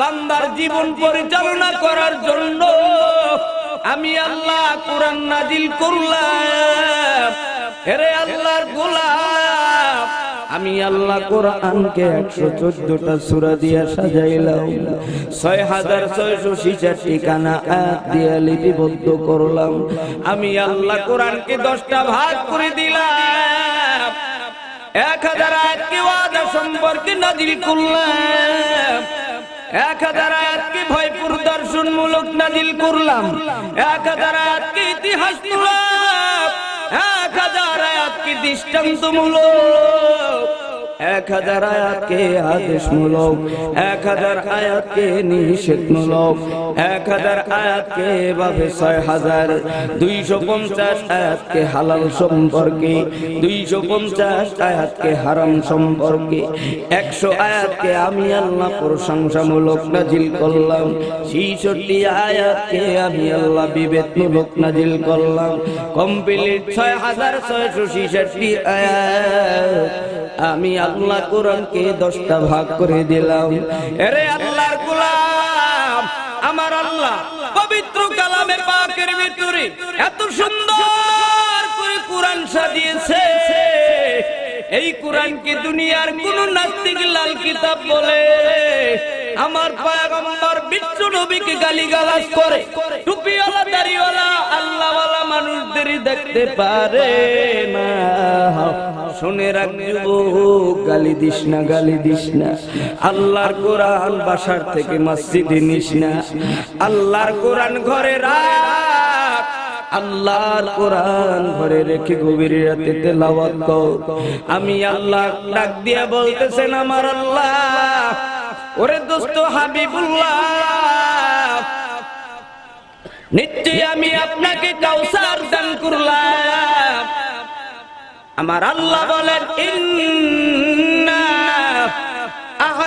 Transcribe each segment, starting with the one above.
বান্দার জীবন পরিচালনা করার জন্য আমি আল্লাহ কোরআন নাজিল করলাম। হে আল্লাহর গোলাম, আমি আল্লাহ কোরআনকে 114টা সূরা দিয়ে সাজাইলাম, 6666টি কানা আয়াত দিয়ে লিপিবদ্ধ করলাম। আমি আল্লাহ কোরআনকে 10টা ভাগ করে দিলাম। 1000 আয়াতকে ওয়াদা সম্পর্কে নাজিল করলাম, 1000 আয়াতকে ভয় প্রদর্শনমূলক নাজিল করলাম, 1000 আয়াতকে ইতিহাসমূলক, 1000 আয়াতকে দৃষ্টান্তমূলক, 1000 আয়াতকে আদেশমূলক, 1000 আয়াতকে নিষেধমূলক, 1000 আয়াতকে এভাবে 6250 আয়াতকে হালাল সম্পর্কে, 250 আয়াতকে হারাম সম্পর্কে, 100 আয়াতকে আমি আল্লাহ প্রশংসামূলক নাজিল করলাম, 66 আয়াতকে আমি আল্লাহ বিবেকমূলক নাজিল করলাম। কমপ্লিট 6666 আয়াত আমি আল্লাহ কোরআনকে 10টা ভাগ করে দিলাম। আরে আল্লাহর গোলাম, আমার আল্লাহ পবিত্র কালামে পাকের ভিতরে এত সুন্দর করে কোরআন সাজিয়েছে, এই কোরআনকে দুনিয়ার কোন নাস্তিক লাল কিতাব বলে আমার পয়গম্বর বিশ্ব নবীকে গালিগালাজ করে, টুপিওয়ালা দাড়িওয়ালা আল্লাহওয়ালা মানুষদের দেখতে পারে না। শুনে রাখ যুবক, গালি দিস না, গালি দিস না। আল্লাহর কোরআন বাসার থেকে মসজিদে নিস না, আল্লাহর কোরআন ঘরে রাখ, আল্লাহর কোরআন ঘরে রেখে গভীর রাতে তেলাওয়াত কর। আমি আল্লাহ ডাক দিয়ে বলতেছেন, আমার আল্লাহ, ওরে দোস্ত হাবিবুল্লাহ, নিশ্চয় আমি আপনাকে কাউসার দান করলাম। আমার আল্লাহ বলেন, ইন্না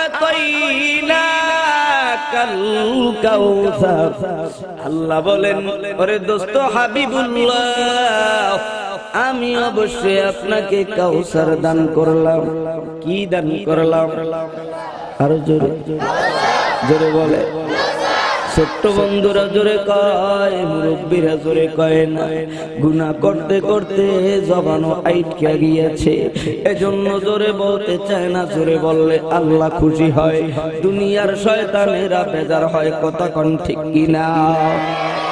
আ'তাইনাকাল কাউসার। আল্লাহ বলেন, ওরে দোস্ত হাবিবুল্লাহ, আমি অবশ্যই আপনাকে কাউসার দান করলাম। কি দান করলাম? আরো জোরে জোরে বলে। ছোট্ট বন্ধুরা জোরে কয়, মুরব্বীরা জোরে কয় না। গুনাহ করতে করতে জবানও আইটকে গিয়েছে, এজন্য জোরে বলতে চায় না। জোরে বললে আল্লাহ খুশি হয়, দুনিয়ার শয়তানেরা বেজার হয়। কথা কোন ঠিক কিনা?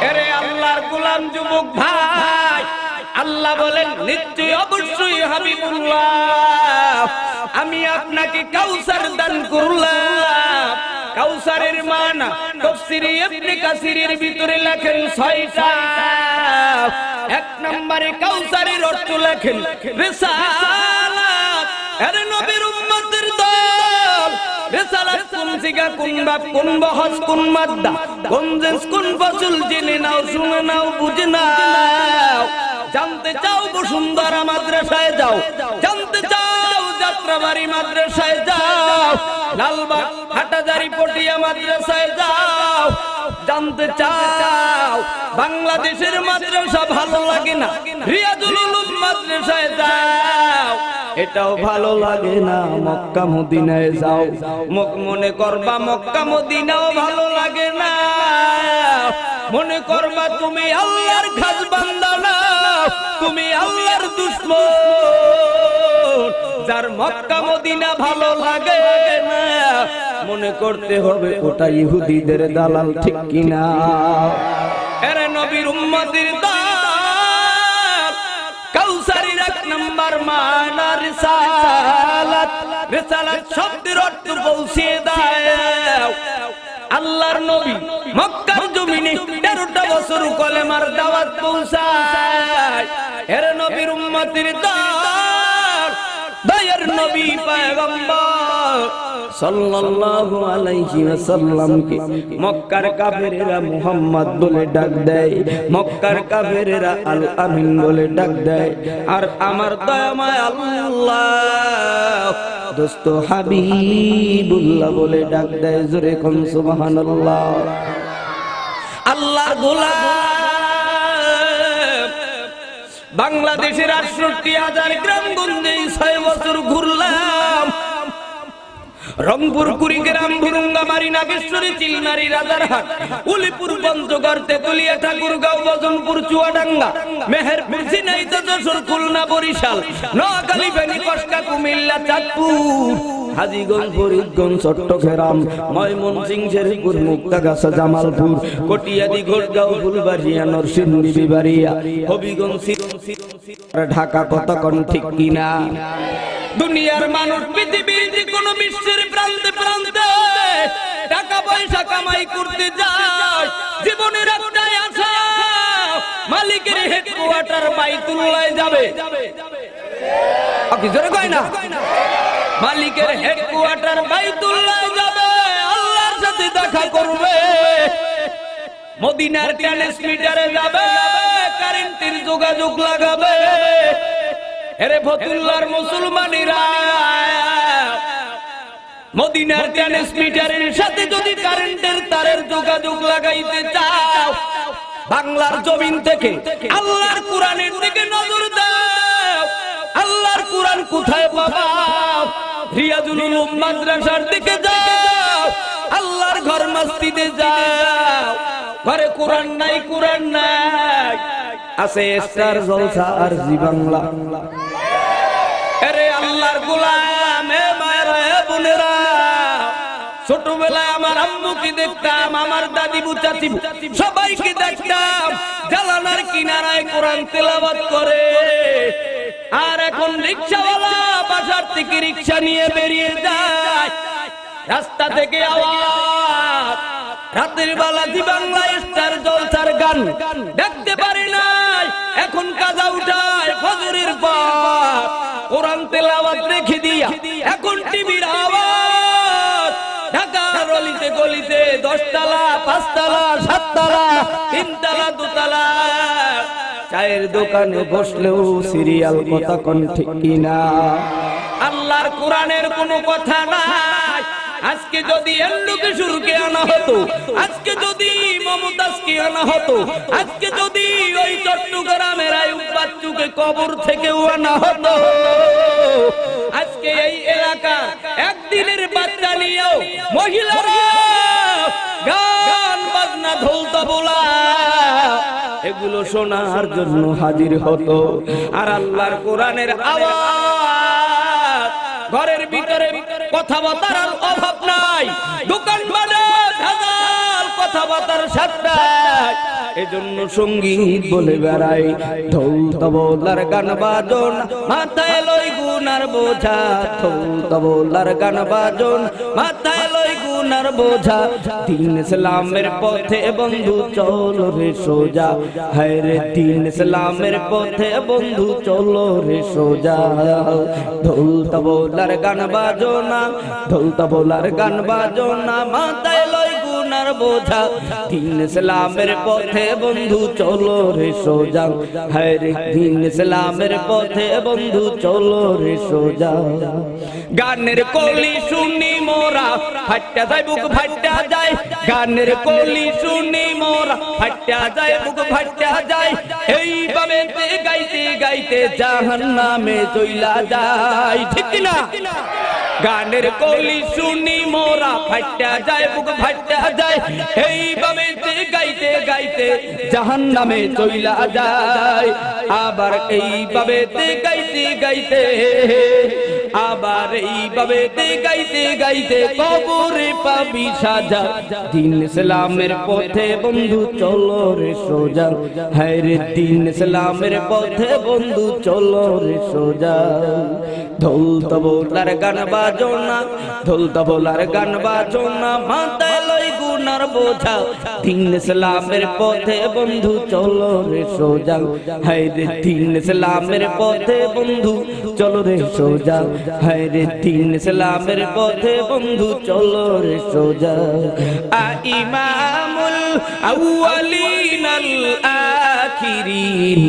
আরে আল্লাহর গোলাম যুবক ভাই, আল্লাহ বলেন, নিশ্চয়ই অবশ্যই হাবিবুল্লাহ, আমি আপনাকে কাউসার দান করলাম। কাউসারের মানা তাফসীরে ইবনে কাসিরের ভিতরে লেখেন 6টা। 1 নম্বরে কাউসারের অর্থ লেখেন রিসালাত। আরে নবীর উম্মতের দল, রিসালাত কোন সিগা, কোন বাপ, কোন বহস, কোন মাদ্দা, কোন জিন্স, কোন ফসল জেনে নাও, শুনে নাও, বুঝে নাও। জানতে চাও বসুন্ধরা মাদ্রাসায় যাও, জানতে চাও যাত্রাবাড়ি মাদ্রাসায় যাও, লালবাগ হাটাজারি পটিয়া মাদ্রাসায় যাও। জানতে চাও বাংলাদেশের মাদ্রাসা ভালো লাগে না, রিয়াজুল উলুম মাদ্রাসায় যাও, এটাও ভালো লাগে না, মক্কা মদিনায় যাও। মনে করবা মক্কা মদিনাও ভালো লাগে না, মনে করবা তুমি আল্লাহর খাস বান্দা না, তুমি আল্লাহর দুশমন। যার মক্কা মদিনা ভালো লাগে না, মনে করতে হবে ওটা ইহুদিদের দালাল, ঠিক কিনা? আরে নবীর উম্মতের দল, কাউসারের 1 নম্বর মানা রিসালাত। রিসালাত শব্দের অর্থ পৌঁছে দাও। আল্লাহর নবী মক্কার জমিনে 13টা বছর কলেমার দাওয়াত পৌঁছায়। এর নবীর উম্মতের দল, দয়ার নবী পয়গম্বর সাল্লাল্লাহু আলাইহি ওয়াসাল্লামকে মক্কার কাফেরেরা মুহাম্মদ বলে ডাক দেয়, মক্কার কাফেরেরা আল আমিন বলে ডাক দেয়, আর আমার দয়াময় আল্লাহ দোস্ত হাবিবুল্লাহ বলে ডাক দেয়। জোরে কোন সুবহানাল্লাহ। আল্লাহর গোলাম, বাংলাদেশের 68,000 গ্রামগঞ্জে 6 বছর ঘুরলাম, রংপুর, কুড়িগ্রাম, ভুরুঙ্গামারি, নাগেশ্বরী, চিলমারি, রাজারহাট, উলিপুর, পঞ্চগড়, তেতুলিয়া, ঠাকুরগাঁও, বজনপুর, চুয়াডাঙ্গা, মেহেরপুর, ঝিনাইদহ, যশোর, খুলনা, বরিশাল, নোয়াখালী, ফেনী, কসবা, কুমিল্লা, চাঁদপুর, হাজীগঞ্জ, ফরিদগঞ্জ, চট্টগ্রাম, ময়মনসিংহ, শেরপুর, মুক্তাগাছা, জামালপুর, কটিয়াদি, ঘোড়গাঁও, ফুলবাড়িয়া, নরসিংদী, বিবাড়িয়া, হবিগঞ্জ, ঢাকা। কতক্ষণ ঠিক কিনা? দুনিয়ার মানুষ পৃথিবীর যে কোনো বিশ্বের প্রান্তে প্রান্তে টাকা পয়সা কামাই করতে যায়, জীবনের একটাই আশা, মালিকের হেডকোয়ার্টার বাইতুল্লাহে যাবে। জোরে কয় না? মালিকের হেডকোয়ার্টার বাইতুল্লাহে যাবে, আল্লাহর সাথে দেখা করবে, মদিনার ট্রান্সমিটারে যাবে, কারেন্টের যোগাযোগ লাগাবে। এরে ফতুল্লার মুসলমানেরা, মদিনার ট্রান্সমিটারের সাথে যদি কারেন্টের তারের যোগাযোগ লাগাইতে চাও, বাংলার জমিন থেকে আল্লাহর কোরআনের দিকে নজর দাও। আল্লাহর কোরআন কোথায় পাবা? রিয়াজুল উলুম মাদ্রাসার দিকে যাও, আল্লাহর ঘর মসজিদে যাও। ঘরে কোরআন নাই, কোরআন নাই, আছে স্টার জলসা আর জি বাংলা। আরে আল্লাহর গোলাম, এ মায়েরা, এ বোনেরা, ছোটবেলায় আমার আম্মুকে দেখতাম, আমার দাদিবু, চাচিবু সবাইকে দেখতাম জালানার কিনারায় কোরআন তেলাওয়াত করে। আর এখন রিকশাওয়ালা বাজার থেকে রিকশা নিয়ে বেরিয়ে যায়, রাস্তা থেকে আওয়াজ, রাতের বেলা জি বাংলা স্টার জলসার গান দেখতে পারি নাই। এখন কাজা উঠায় ফজরের পর কোরআন তেলাওয়াত রেখে দিয়া এখন টিভির আওয়াজ, ঢাকার অলিতে গলিতে 10 তলা, 5 তলা, 7 তলা, 3 তলা, 2 তলা, চায়ের দোকানে বসলেও সিরিয়াল। কথা কোন ঠিক কিনা? আল্লাহর কোরআনের কোনো কথা নাই। আজকে যদি এল্লুকেশুরকে আনা হতো, আজকে যদি মমতাজকে আনা হতো, আজকে যদি ওই চট্টগ্রামের আইয়ুব বাচ্চুকে কবর থেকেও আনা হতো, আজকে এই এলাকা একদিনের বাচ্চা নিয়েও মহিলারা গান বাজনা, ঢোল তবলা এগুলো শোনার জন্য হাজির হতো। আর আল্লাহর কোরআনের আওয়াজ, ঘরের ভিতরে কথাবার্তার অভাব নাই, দোকান বাজার হাজার কথাবার্তার সাথে। এজন্য সঙ্গীত বলে বেড়াই, ঢোল তবলার গান বাজন, মাথায় লই গুনার বোঝা, ঢোল তবলার গান বাজন, মাথায় লই গুনার বোঝা। দিন ইসলামের পথে বন্ধু চলো রে সোজা, হায় রে দিন ইসলামের পথে বন্ধু চলো রে সোজা। ঢোল তবলার গান বাজনা, ঢোল তবলার গান বাজনা, মাথায় লই গুনার বোঝা। দিন ইসলামের পথে বন্ধু চলো রে সোজা, হায় রে দিন ইসলামের পথে বন্ধু চলো রে সোজা। গানের কলি শুনি মোরা ফাটা যায়, বুক ফাটা যায়, গানের কলি শুনি মোরা ফাটা যায়, বুক ফাটা যায়। এইভাবে গাইতে গাইতে জাহান্নামে চইলা যায়। ঠিক না? গানের কলি শুনি মোরা ফাটা যায়, বুক ফাটা যায়। এইভাবে গাইতে গাইতে জাহান্নামে চইলা যায়। আবার এইভাবে গাইতে গাইতে, আবার এইভাবে গাইতে গাইতে কবরে পাবি সাজা। দিন ইসলামের পথে বন্ধু চলো রে সোজা, হায় রে দিন ইসলামের পথে বন্ধু চলো রে সোজা। ঢোল তবলার গান বাজনা, ঢোল তবলার গান বাজনা, মাথায় লই গুনার বোঝা। দিন ইসলামের পথে বন্ধু চলো রে সোজা, হায় রে দিন ইসলামের পথে বন্ধু চলো রে সোজা, হায় রে দিন ইসলামের পথে বন্ধু চলো রে সোজা। ইমামুল আউয়ালিন আল আখিরিন,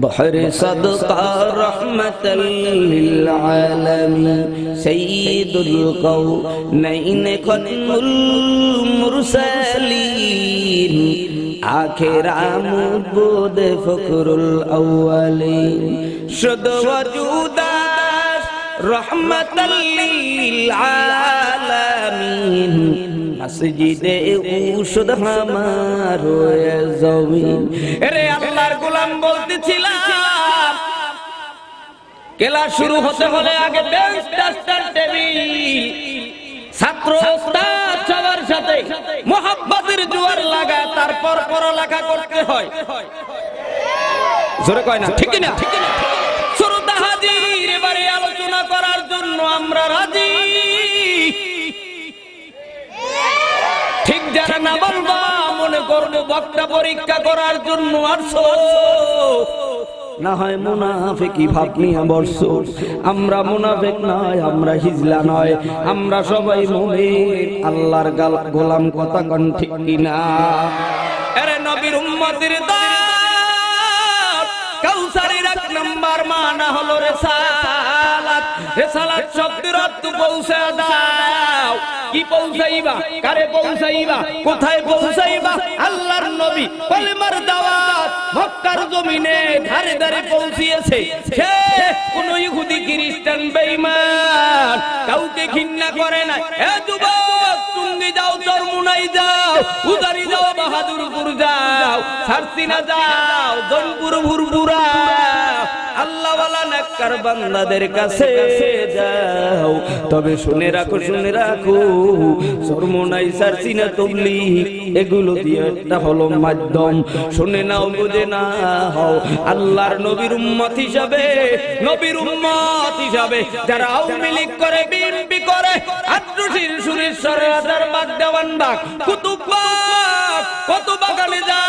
بحر صدقہ رحمت للعالمین، سید القونین ختم المرسلین، آخر عمود بود فخر الاولین، شد وجودش রহমাতাল লিল আলামিন মসজিদে উশুদ হামার জমিন। আরে আল্লাহর গোলাম বলতেছিলাম, ক্লাস শুরু হতে হলে আগে বেঞ্চ ডাস্টার টেবিল, ছাত্র ওস্তাদ সবার সাথে মোহাব্বতের জোয়ার লাগা, তারপর পড়ালেখা করতে হয়। জোরে কয় না, ঠিক না? শ্রোতা হাজির, এবারে আলোচনা করার জন্য আমরা রাজি। ঠিক যারা না বলবা মনে করবো বক্তা পরীক্ষা করার জন্য আসছো, না হয় মুনাফিকি ভাব নিয়ে বসছো। আমরা মুনাফিক নয়, আমরা হিজলা নয়, আমরা সবাই মুমিন, আল্লাহর গোলাম। কথা কোন ঠিক কিনা? আরে নবীর উম্মতের দাওয়াত, কাউসারের এক নাম্বার মানা হলো রিসালাত। রিসালাত শব্দের অর্থ পৌঁছে দাও। কি পৌঁছাইবা? কারে পৌঁছাইবা? কোথায় পৌঁছাইবা? আল্লাহর নবী কলেমার দাওয়াত মক্কার জমিনে ধারে ধারে পৌঁছিয়েছে। সে কোন ইহুদি খ্রিস্টান বেঈমান কাউকে ঘৃণা করে না। এ যুবক, টুঙ্গি যাও, চরমুনাই যাও, উদারি যাও, বাহাদুরপুর যাও, সারসিনা যাও, জনপুর ভুরভুরা, আল্লাহওয়ালা নেককার বান্দাদের কাছে যাও। তবে শুনে রাখো, শুনে রাখো, চরমুনাই, সারসিনা, তবলিগ এগুলো দিয়ে একটা হলো মাধ্যম। শুনে নাও, বুঝে না হও, আল্লাহর নবীর উম্মত হিসাবে, নবীর উম্মত হিসাবে যারা আওয়ামী লীগ করে, বিএনপি করে, আট্রসির সুরেশ্বর, হাজার বাগ, দেওয়ান বাগ, কুতুববাগ, কত বাগানে যা